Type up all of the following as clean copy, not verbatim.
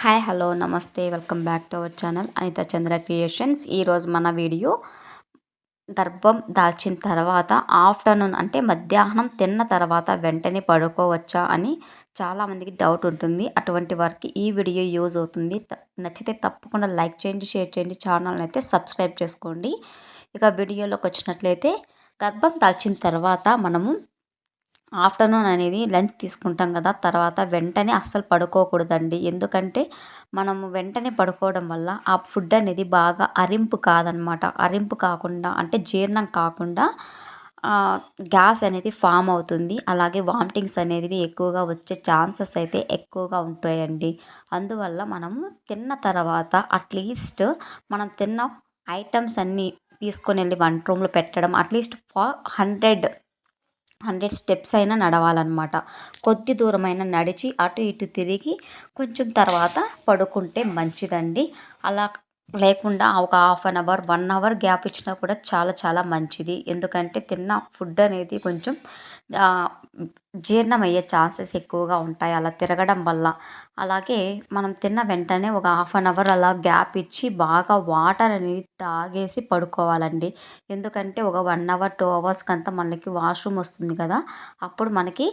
Hi hello నమస్తే welcome back to our channel Anitha Chandra creations. ఈరోజు మన వీడియో గర్భం దాల్చిన తర్వాత ఆఫ్టర్నూన్ అంటే మధ్యాహ్నం తిన్న తర్వాత వెంటనే పడుకోవచ్చా అని చాలామందికి డౌట్ ఉంటుంది. అటువంటి వారికి ఈ వీడియో యూజ్ అవుతుంది. నచ్చితే తప్పకుండా లైక్ చేయండి, షేర్ చేయండి, ఛానల్ని అయితే సబ్స్క్రైబ్ చేసుకోండి. ఇక వీడియోలోకి వచ్చినట్లయితే గర్భం దాల్చిన తర్వాత మనము ఆఫ్టర్నూన్ అనేది లంచ్ తీసుకుంటాం కదా, తర్వాత వెంటనే అస్సలు పడుకోకూడదండి. ఎందుకంటే మనము వెంటనే పడుకోవడం వల్ల ఆ ఫుడ్ అనేది బాగా అరింపు కాదనమాట. అరింపు కాకుండా అంటే జీర్ణం కాకుండా గ్యాస్ అనేది ఫామ్ అవుతుంది. అలాగే వామిటింగ్స్ అనేవి ఎక్కువగా వచ్చే ఛాన్సెస్ అయితే ఎక్కువగా ఉంటాయండి. అందువల్ల మనము తిన్న తర్వాత అట్లీస్ట్ మనం తిన్న ఐటమ్స్ అన్నీ తీసుకొని వెళ్ళి వంట రూమ్లో పెట్టడం, అట్లీస్ట్ ఫర్ 100 స్టెప్స్ అయినా నడవాలన్నమాట. కొద్ది దూరమైనా నడిచి అటు ఇటు తిరిగి కొంచెం తర్వాత పడుకుంటే మంచిదండి. అలా లేకుండా ఒక half an hour 1 hour gap ఇచ్చినా కూడా చాలా చాలా మంచిది. ఎందుకంటే తిన్న ఫుడ్ అనేది కొంచెం జీర్ణమయ్యే ఛాన్సెస్ ఎక్కువగా ఉంటాయి అలా తిరగడం వల్ల. అలాగే మనం తిన్న వెంటనే ఒక హాఫ్ అన్ అవర్ అలా గ్యాప్ ఇచ్చి బాగా వాటర్ అనేది తాగేసి పడుకోవాలండి. ఎందుకంటే ఒక 1 అవర్ 2 అవర్స్కి అంతా మనకి వాష్రూమ్ వస్తుంది కదా, అప్పుడు మనకి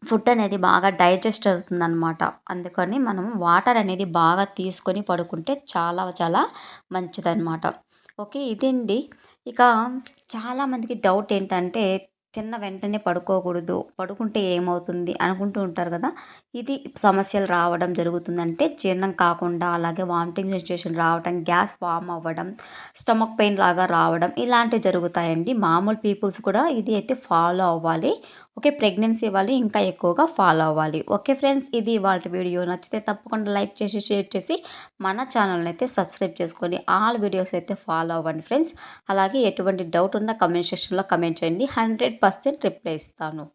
ఫుడ్ అనేది బాగా డైజెస్ట్ అవుతుందన్నమాట. అందుకని మనం వాటర్ అనేది బాగా తీసుకొని పడుకుంటే చాలా చాలా మంచిదన్నమాట. ఓకే, ఇదండి. ఇక చాలామందికి డౌట్ ఏంటంటే తిన్న వెంటనే పడుకోకూడదు, పడుకుంటే ఏమవుతుంది అనుకుంటూ ఉంటారు కదా. ఇది సమస్యలు రావడం జరుగుతుందంటే జీర్ణం కాకుండా, అలాగే వామిటింగ్ సెన్సేషన్ రావడం, గ్యాస్ ఫామ్ అవ్వడం, స్టమక్ పెయిన్ లాగా రావడం ఇలాంటివి జరుగుతాయండి. మామూలు పీపుల్స్ కూడా ఇది అయితే ఫాలో అవ్వాలి. ఓకే, ప్రెగ్నెన్సీ వాళ్ళు ఇంకా ఎక్కువగా ఫాలో అవ్వాలి. ఓకే ఫ్రెండ్స్, ఇది ఇవాల్టి వీడియో. నచ్చితే తప్పకుండా లైక్ చేసి షేర్ చేసి మన ఛానల్ని అయితే సబ్స్క్రైబ్ చేసుకొని ఆల్ వీడియోస్ అయితే ఫాలో అవ్వండి ఫ్రెండ్స్. అలాగే ఎటువంటి డౌట్ ఉన్నా కమెంట్ సెక్షన్లో కమెంట్ చేయండి, 100% రిప్లై ఇస్తాను.